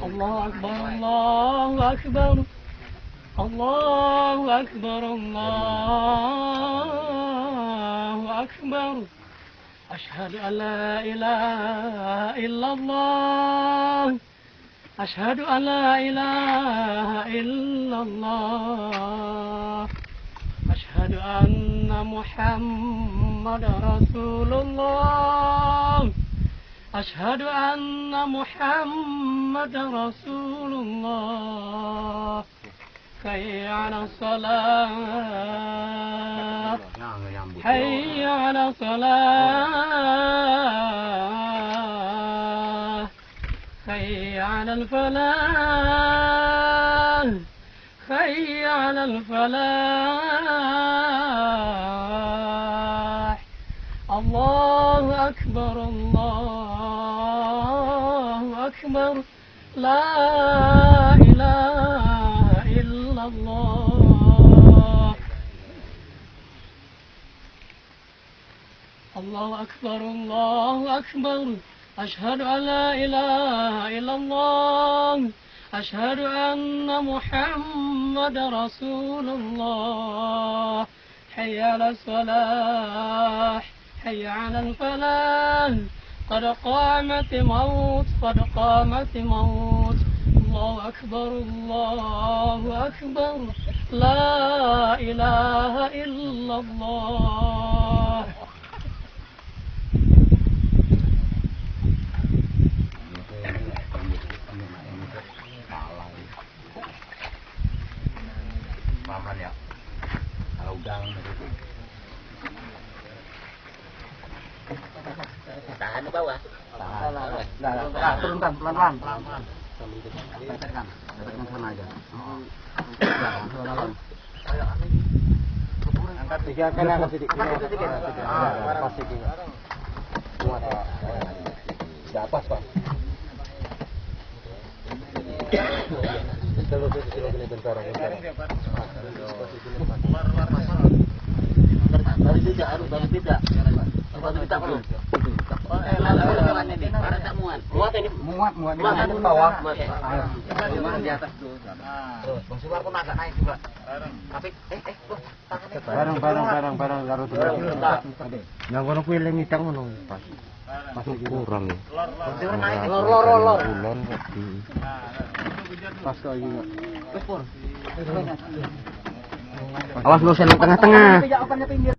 الله أكبر الله أكبر الله أكبر الله أكبر أشهد أن لا إله إلا الله أشهد أن لا إله إلا الله أشهد أن محمد رسول الله أشهد أن محمد رسول الله حي على الصلاة حي على الصلاة حي على الفلاح حي على الفلاح الله أكبر الله أكبر لا إله إلا الله الله أكبر الله أكبر أشهد أن لا إله إلا الله أشهد أن محمد رسول الله حي على الصلاة حي على الفلاح قد قامت موت قد قامت موت الله أكبر الله أكبر لا إله إلا الله Paman ya, kalau udang tahan di bawah, turunkan pelan-pelan, tekan sana aja. Angkat tiga kan angkat sedikit, pas sedikit. Sudah pas pak. baru tidak belum. Muat ini. Muat di bawah. Muat di atas tuh. Bang Subar pun agak naik juga. Tapi barang taruh dulu. Yang kono kuwi lengi tang ngono pas. Masuk kurang ya. Lor. Bulan kok di. Pas kok iki. Wis pur. Awas lu sen tengah-tengah.